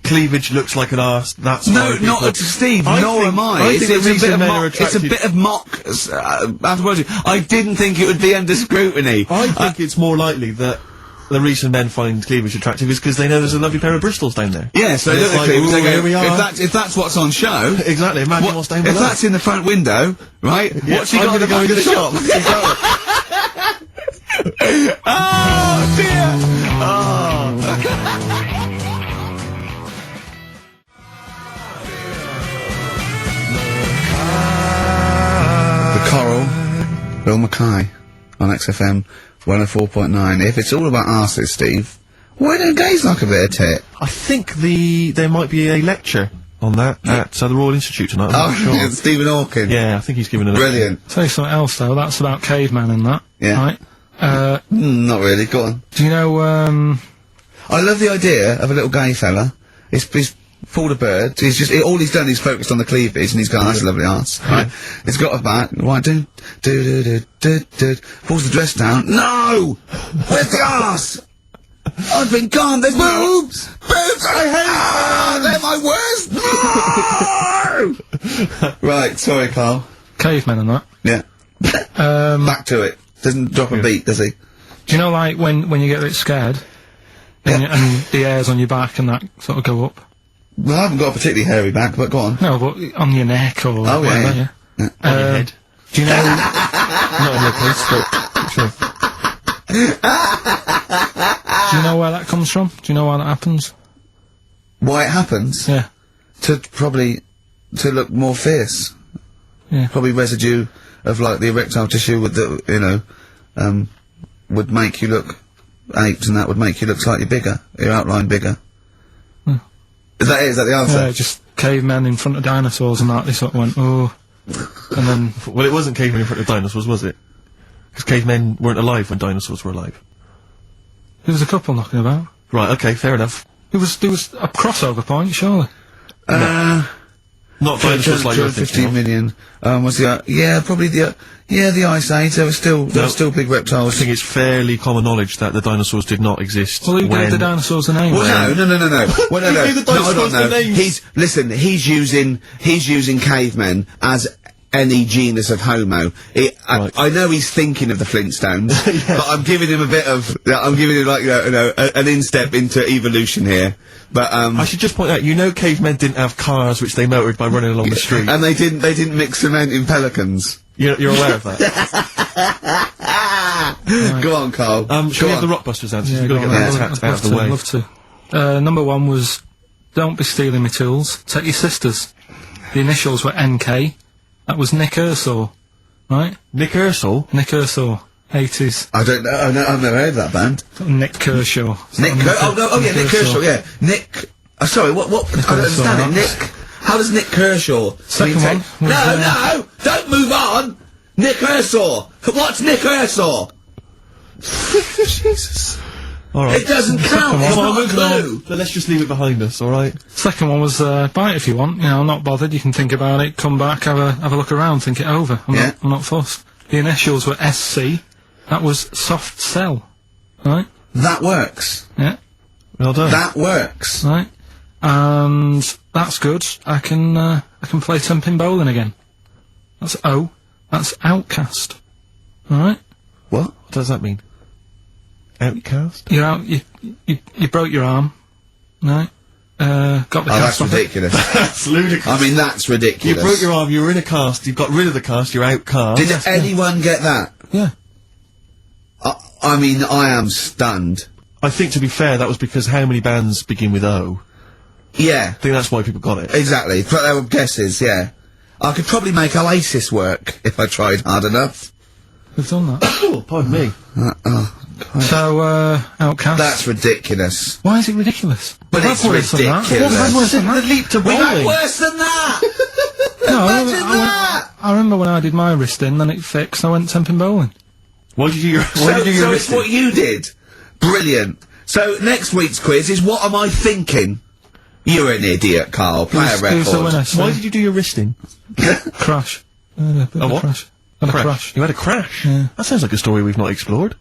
cleavage looks like an arse, that's No, why people- not Steve, I nor think- am I. I think the reason men are It's a attracted- bit of mock anthropology. I didn't think it would be under scrutiny. I think it's more likely that the reason men find cleavage attractive is because they know there's a lovely pair of Bristols down there. Yeah, so And it's look like, at cleavage, ooh, they go, here we are. if that's what's on show, Exactly, imagine what's down if below. that's in the front window, right? Yeah, What's he I'm got in the gonna back go of the shop? Oh dear! The Coral, Bill Mackay on XFM 104.9. If it's all about arses, Steve, why don't gays like a bit of tit? I think there might be a lecture on that at the Royal Institute tonight, I'm not sure. Stephen Hawking. Yeah, I think he's given a lecture. Brilliant. Tell you something else, though, that's about cavemen and that, Yeah. right? Not really, go on. Do you know, I love the idea of a little gay fella. He's pulled a bird. He's just all he's done is focused on the cleavage, and he's gone, "That's a lovely arse." Right? He's got a back. Right? Do. Pulls the dress down. No, where's the arse? I've been gone. There's boobs. Boobs. I hate. They're my worst. No. Right. Sorry, Carl. cavemen and that? Yeah. Back to it. Doesn't drop a beat, does he? Do you know, like, when you get a bit scared, and the hairs on your back and that sort of go up? Well, I haven't got a particularly hairy back, but go on. No, but on your neck or Oh, whatever, yeah. yeah. On your head. Do you know... Not on your face, but sure. Do you know where that comes from? Do you know why that happens? Why it happens? Yeah. To look more fierce. Yeah. Probably residue of like the erectile tissue with the, you know, would make you look aped, and that would make you look slightly bigger, your outline bigger. Is that the answer? Yeah, just cavemen in front of dinosaurs and that, they sort of went, oh. And then, Well, it wasn't cavemen in front of dinosaurs, was it? Because cavemen weren't alive when dinosaurs were alive. there was a couple knocking about. Right, okay, fair enough. There was a crossover point, surely. Not dinosaurs like you're thinking 15 of. million. Was the, probably the Ice Age, there were still big I reptiles. think it's fairly common knowledge that the dinosaurs did not exist Well, who when... gave the dinosaurs a name? Well, no. Well, no. Who gave the dinosaurs No, their names? He's using cavemen as any genus of Homo. Right. I know he's thinking of the Flintstones, but I'm giving him like, you know, an instep into evolution here. But, I should just point out, you know cavemen didn't have cars which they motored by running along the street. and they didn't mix cement in pelicans. You're aware of that? Go on, Carl. Should we Go have the on. Rockbusters answers? Yeah, We've got to go get on, that I'd out of the way. love to. Number one was, don't be stealing my tools, take your sisters. The initials were NK. That was Nick Ershaw, right? Nick Ershaw? Nick Ershaw, 80s. I don't know. I've never heard of that band. Nick Kershaw. Nick Kershaw. Yeah, Nick. Sorry, what? I don't understand it. Nick. How does Nick Kershaw? Second one was, No, don't move on. Nick Kershaw. What's Nick Kershaw? Jesus. Alright. It doesn't count. It's not a clue. So let's just leave it behind us, alright? Second one was, buy it if you want. You know, I'm not bothered. You can think about it, come back, have a look around, think it over. I'm not fussed. The initials were SC. That was soft sell. Right? That works. Yeah. Well done. That works. Right. And that's good. I can play 10-pin bowling again. That's O. That's outcast. Alright? What? What does that mean? Outcast? You're out, you broke your arm. Right? Got the Oh, cast that's off it. ridiculous. That's ludicrous. I mean, that's You ridiculous. broke your arm, you were in a cast, you've got rid of the cast, you're outcast. Did anyone get that? Yeah. I mean, I am stunned. I think, to be fair, that was because how many bands begin with O? Yeah, I think that's why people got it. exactly. But they were guesses, yeah. I could probably make Oasis work if I tried hard enough. We've done that. Oh, pardon me. So, outcast. That's ridiculous. Why is it ridiculous? But We've it's had worse than that. ridiculous. We've had worse than that. The leap to We've had bowling. worse than that! No, Imagine that! I remember when I did my wristing, then it fixed, I went 10-pin bowling. Why did you do your So it's what you did. Brilliant. So next week's quiz is what am I thinking? You're an idiot, Carl. Play a Who's the record. winner? Why did you do your wristing? Crash. A what? Crash. Had a crash. You had a crash? Yeah. That sounds like a story we've not explored.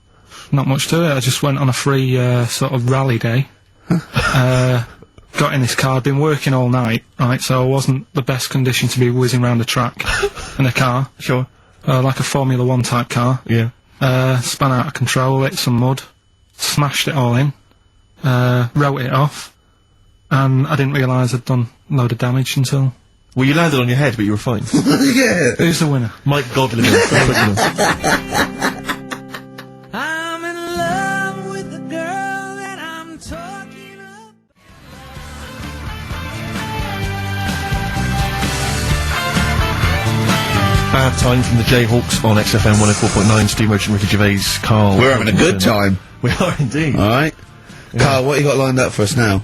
Not much to it. I just went on a free sort of rally day. Got in this car. I'd been working all night, right? So I wasn't the best condition to be whizzing around a track in a car, Sure. like a Formula 1 type car. Yeah. Spun out of control, hit some mud, smashed it all in, wrote it off, and I didn't realise I'd done a load of damage until... Well, you landed on your head, but you were fine. Yeah. Who's the winner? Mike Godlin. I'm in love with the girl that I'm talking about. Bad Time from the Jayhawks on XFM 104.9. Steve Merchant, Ricky Gervais, Carl. We're having a good time. We are indeed. Alright. Carl, what you got lined up for us now?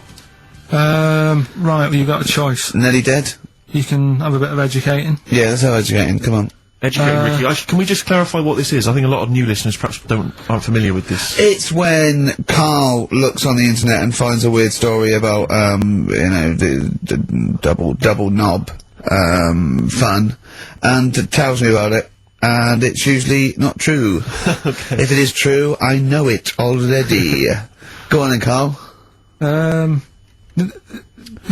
Right, well, you've got a choice. Nearly dead? You can have a bit of educating. Yeah, that's how educating. Come on. Educating Ricky. Can we just clarify what this is? I think a lot of new listeners perhaps aren't familiar with this. It's when Carl looks on the internet and finds a weird story about, you know, the double knob, fun, and tells me about it, and it's usually not true. Okay. If it is true, I know it already. Go on then, Carl. They're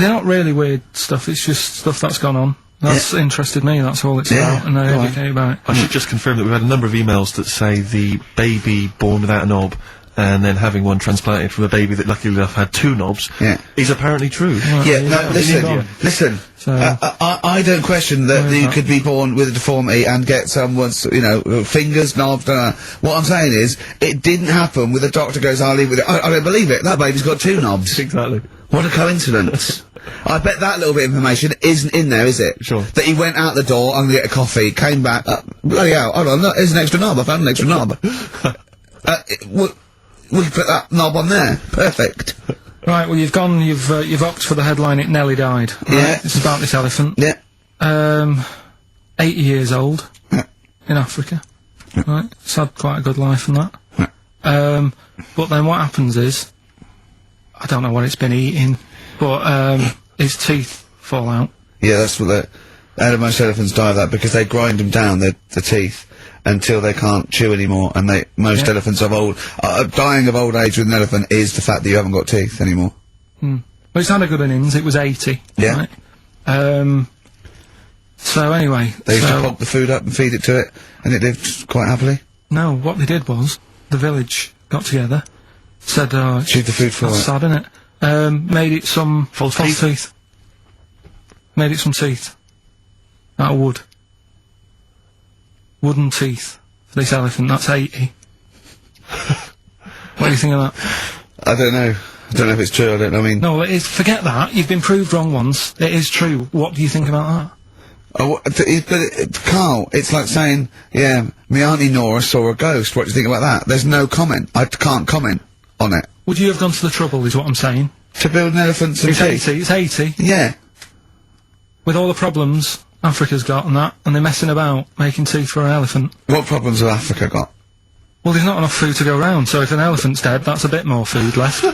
not really weird stuff, it's just stuff that's gone on. That's interested me, that's all it's Yeah, about, and I go on. educate about it. I should just confirm that we've had a number of emails that say the baby born without a knob and then having one transplanted from a baby that luckily enough had 2 knobs, Yeah. is apparently true. Yeah, no, in listen, India. listen. So- I don't question that Where is you that? could be born with a deformity and get someone's, you know, fingers, knobs, What I'm saying is, it didn't happen with a doctor goes, I'll leave with it. I don't believe it. That baby's got 2 knobs. Exactly. What a coincidence. I bet that little bit of information isn't in there, is it? Sure. That he went out the door, I'm gonna get a coffee, came back, bloody hell, hold on, look, there's an extra knob, I found an extra knob. We can put that knob on there. Perfect. Right, well, you've opted for the headline, It Nearly Died. Right? Yeah. It's about this elephant. Yeah. 80 years old. Yeah. In Africa. Right? It's had quite a good life and that. But then what happens is, I don't know what it's been eating, but, its teeth fall out. Yeah, that's what most elephants die of that because they grind them down, the teeth, until they can't chew anymore, and most Yeah. elephants dying of old age with an elephant is the fact that you haven't got teeth anymore. But it's had a good innings, it was 80. Yeah. Right? So anyway. They used to so- pop the food up and feed it to it, and it lived quite happily. No, what they did was, the village got together, said, Chewed the food for that's it. sad, innit? Made it some False teeth. Made it some teeth. Out of wood. Wooden teeth for this elephant, that's 80. What do you think of that? I don't know. I don't know if it's true, I don't know, I mean... No, it is, forget that, you've been proved wrong once, it is true. What do you think about Carl, it's like saying, yeah, my Auntie Nora saw a ghost, what do you think about that? There's no comment. I can't comment on it. that? Would you have gone to the trouble, is what I'm saying? To build an elephant's It's teeth? 80, it's 80. Yeah. With all the problems Africa's got and that, and they're messing about making teeth for an elephant. What problems have Africa got? Well, there's not enough food to go around, so if an elephant's dead, that's a bit more food left. Do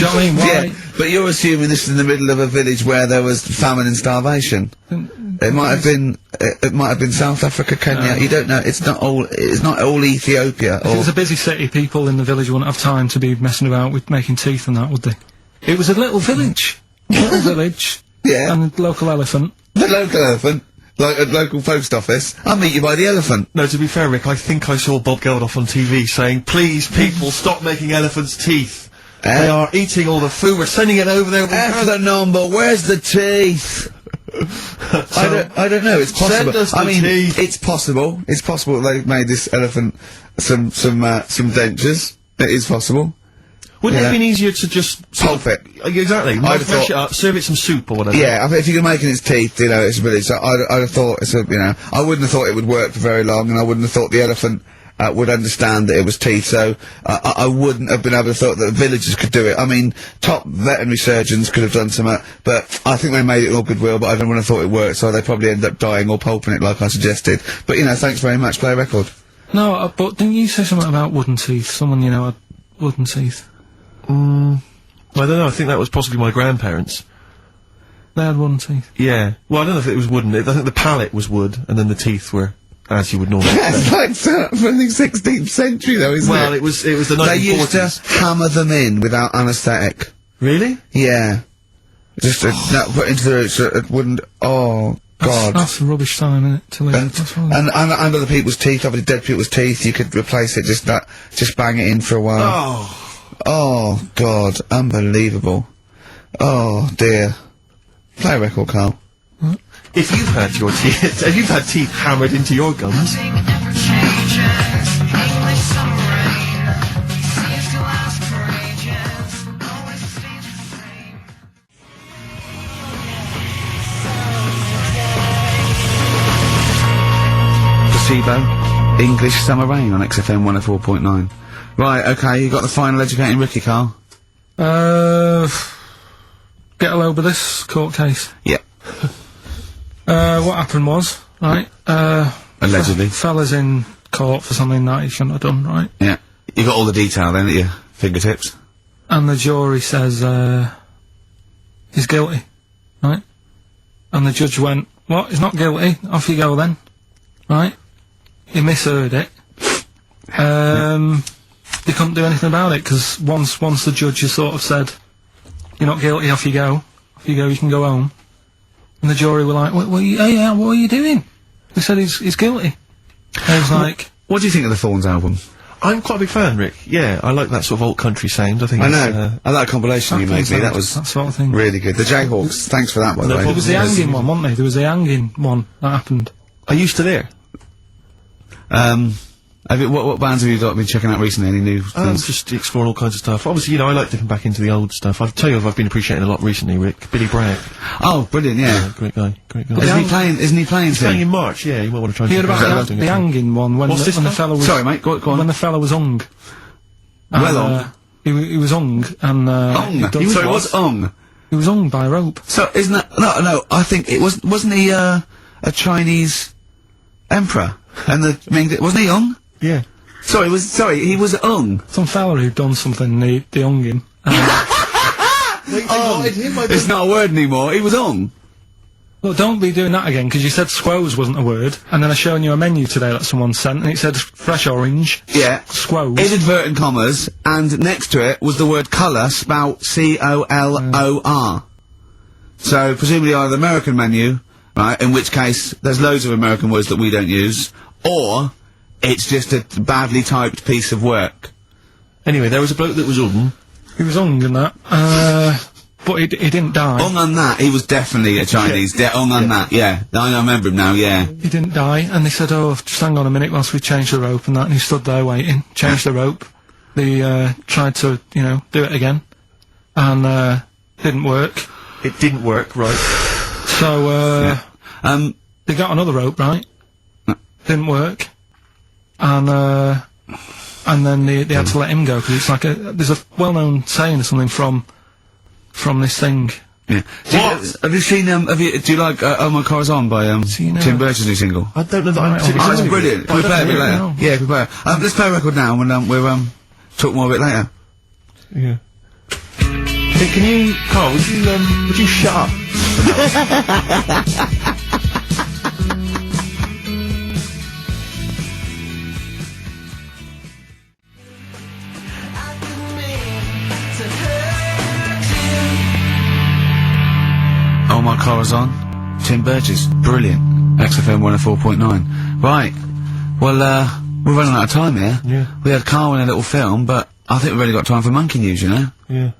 you know what I mean? Why? Yeah, but you're assuming this is in the middle of a village where there was famine and starvation. It might have been, it might have been South Africa, Kenya, you don't know, it's not all Ethiopia, If it or... was a busy city, people in the village wouldn't have time to be messing about with making teeth and that, would they? It was a little village. Little village. Yeah. And a local elephant. The local elephant, like a local post office, I'll meet you by the elephant. No, to be fair, Rick, I think I saw Bob Geldof on TV saying, please, people, stop making elephants' teeth. They are eating all the food, we're sending it over there. F the number, where's the teeth? I don't know, it's possible. Send us the I mean, teeth. it's possible they've made this elephant some dentures. It is possible. Wouldn't it Yeah. have been easier to just... Pulp it. Exactly. I'd have Mash thought- it up, serve it some soup or whatever. Yeah, I think if you're making its teeth, you know, it's really, so I'd have thought it's a, you know, I wouldn't have thought it would work for very long, and I wouldn't have thought the elephant, would understand that it was teeth, so, I wouldn't have been able to thought that the villagers could do it. I mean, top veterinary surgeons could have done some, but I think they made it all goodwill, but I don't want to thought it worked, so they probably ended up dying or pulping it like I suggested. But, you know, thanks very much, play a record. No, but didn't you say something about wooden teeth? Someone, you know, had wooden teeth. I don't know, I think that was possibly my grandparents. They had wooden teeth. Yeah. Well, I don't know if it was wooden. I think the palate was wood, and then the teeth were as you would normally That's say. like from the 16th century though, isn't Well, it? it was the 1940s. They used to hammer them in without anaesthetic. Really? Yeah. Just put into the roots, it wouldn't, oh, God. That's a rubbish time, innit, to live. That's wrong. And other people's teeth, obviously dead people's teeth, you could replace it, just bang it in for a while. Oh. Oh, God, unbelievable. Oh, dear. Play a record, Carl. If you've had your teeth, if you've had teeth hammered into your gums, Placebo, English Summer Rain on XFM 104.9. Right, okay, you got the final educating Ricky, Carl? Get a load of this court case. Yep. What happened was, right, Allegedly. fella's in court for something that he shouldn't have done, right? Yeah. You got all the detail then at your fingertips? And the jury says, he's guilty, right? And the judge went, what, he's not guilty, off you go then, right? He misheard it. They couldn't do anything about it, because once the judge has sort of said, you're not guilty, off you go, you can go home. And the jury were like, what are you doing? They said he's guilty. And he was like, What do you think of the Thorns album? I'm quite a big fan, Rick. Yeah, I like that sort of alt country sound. I think I it's, know. I like that compilation you made me. That was that sort of thing. really good. The Jayhawks. Thanks for that, by the No way. There was the Yes. hanging one, wasn't there? There was the hanging one that happened. Are you still there? What bands have you been checking out recently? Any new things? Just exploring all kinds of stuff. Obviously, you know, I like dipping back into the old stuff. I'll tell you what I've been appreciating a lot recently, Rick. Billy Bragg. Oh, brilliant! Yeah. Great guy. Great guy. Isn't he playing? Isn't he playing? He's playing soon? in March, yeah, you might want to try and You heard check about out the hanging one when What's this when the now? fellow was Sorry, mate. Go on. when the fellow was hung. Well And, he was hung and Ong. he'd done- Sorry, what's Ong? he was hung by a rope. So isn't that no? I think it wasn't he a Chinese emperor? And the Ming wasn't he Ong? Yeah. He was Ong. Some fella who'd done something. They hung him. It's not a word anymore. He was Ong. Look, don't be doing that again, because you said squoze wasn't a word, and then I shown you a menu today that someone sent, and it said fresh orange. Yeah. Squoze. In inverted commas, and next to it was the word colour spelt C-O-L-O-R. So, presumably either the American menu, right, in which case there's loads of American words that we don't use, or it's just a badly typed piece of work. Anyway, there was a bloke that was He was hung and that. But he didn't die. Ong on that, he was definitely a Chinese. Ong on that, yeah. I remember him now, yeah. He didn't die, and they said, "Oh, just hang on a minute whilst we change the rope and that." And he stood there waiting, changed the rope. They tried to, do it again, and didn't work. It didn't work, right. So Yeah. they got another rope, right? Didn't work, and then they had to let him go because it's like there's a well-known saying or something from this thing. Yeah. Have you seen, do you like, Oh My Corazon by, See, no. Tim Burton's new single? I don't know that Right, I'm particularly Oh, it's familiar with brilliant. it. Can we play it a bit later? No. Yeah, can we play it? Let's play a record now and, we'll, talk more a bit later. Yeah. Hey, can you, Carl, would you shut up? Oh My Corazon, Tim Burgess, brilliant. XFM 104.9. Right. Well, we're running out of time here. Yeah. We had Carl in a little film, but I think we've really got time for Monkey News, you know? Yeah.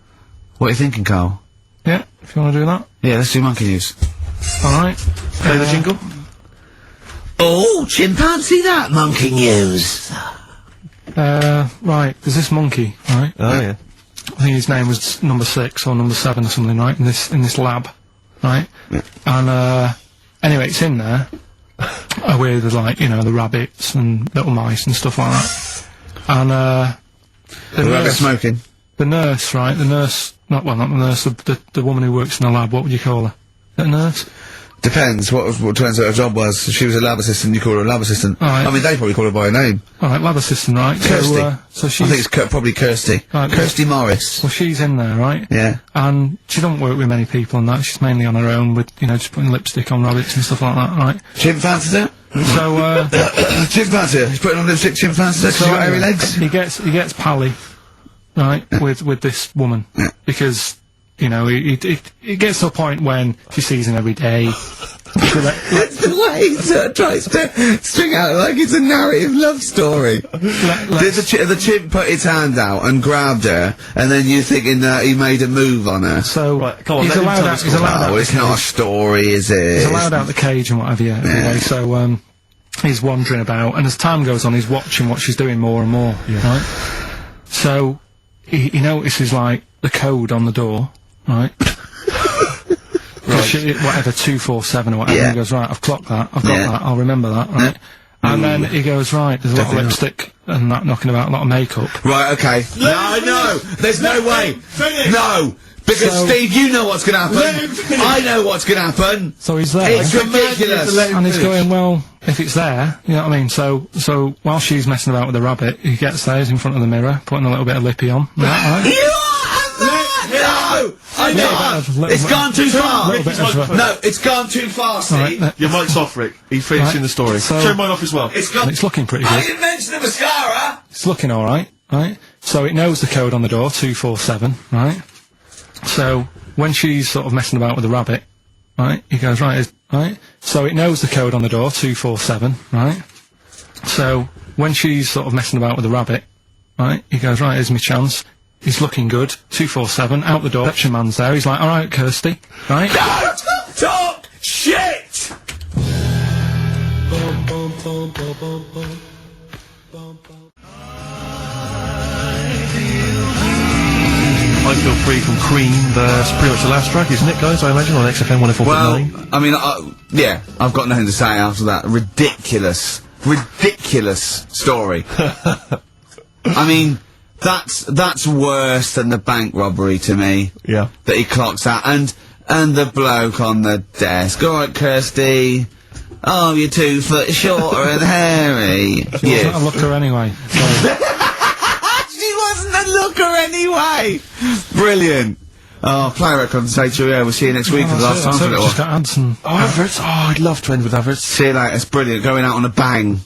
What are you thinking, Carl? Yeah, if you want to do that. Yeah, let's do Monkey News. All right. Play the jingle? Oh, chimpanzee that Monkey News. Right. There's this monkey, right? Oh, yeah. I think his name was number 6 or number 7 or something, right? In this lab, right? Yeah. And anyway, it's in there with the rabbits and little mice and stuff like that. And The rabbit smoking. the nurse, right? The nurse, not the nurse, the woman who works in the lab. What would you call her? Is that a nurse? Depends what turns out her job was. If she was a lab assistant, you call her a lab assistant. Right. I mean, they probably call her by a name. All right, lab assistant, right? Kirsty. So I she's think it's probably Kirsty. Right, Kirsty Morris. well, she's in there, right? Yeah. And she don't work with many people and that. She's mainly on her own with, just putting lipstick on rabbits and stuff like that, right? Chimp fancies it? So, Chimp fancy it. He's putting on lipstick, chimp fancies it, 'cause she's got hairy legs. He gets pally, right, with this woman. Yeah. Because, he gets to a point when she sees him every day. That's the way he sort of tries to string out like it's a narrative love story. Did the chimp put its hand out and grabbed her, and then you thinking that he made a move on her? So, Right, come on, he's let him allowed tell out, the he's story. allowed out Oh, the it's not a cage. story, is it? He's allowed out the cage and whatever, yeah, every day. So, he's wandering about, and as time goes on, he's watching what she's doing more and more, right? So, he notices, like, the code on the door, right? Whatever, 247 or whatever. Yeah. He goes, right, I've clocked that, I've got Yeah. that, I'll remember that, right? And then he goes, right, there's a lot of Definitely not. lipstick and that knocking about, a lot of makeup. Right, okay. No, there's no way. No! Because, So- Steve, you know what's gonna happen. I know what's gonna happen. So he's there. It's ridiculous. And he's going, well, if it's there, you know what I mean? So while she's messing about with the rabbit, he gets there, he's in front of the mirror, putting a little bit of lippy on. Right? No! I know! It's gone too far! Little bit of a- No, it's gone too far, Steve. Right, Your mic's off, Rick. He's finishing Right, the story. so- Turn mine off as well. It's gone. It's looking pretty I good. didn't mention the mascara! It's looking alright, right? So it knows the code on the door, 247, right? So when she's sort of messing about with the rabbit, right, he goes, right. So it knows the code on the door, 247, right? So when she's sort of messing about with the rabbit, right? He goes, right, here's my chance. He's looking good. 247, out the door. Reception man's there. He's like, all right, Kirsty, right? Don't talk shit! I Feel Free from Cream, that's pretty much the last track, isn't it, guys? I imagine on XFM 104.9. Well, I mean, yeah, I've got nothing to say after that. Ridiculous story. I mean, that's worse than the bank robbery to me. Yeah. That he clocks out, and the bloke on the desk. All right, Kirsty. Oh, you're 2 foot shorter and hairy. She wasn't a looker anyway. So. She wasn't a looker anyway. Brilliant. Oh, play a record and say cheerio. We'll see you next week for the last time for a little Just while. got ads and Adverts? Oh, I'd love to end with adverts. See you later. It's brilliant. Going out on a bang.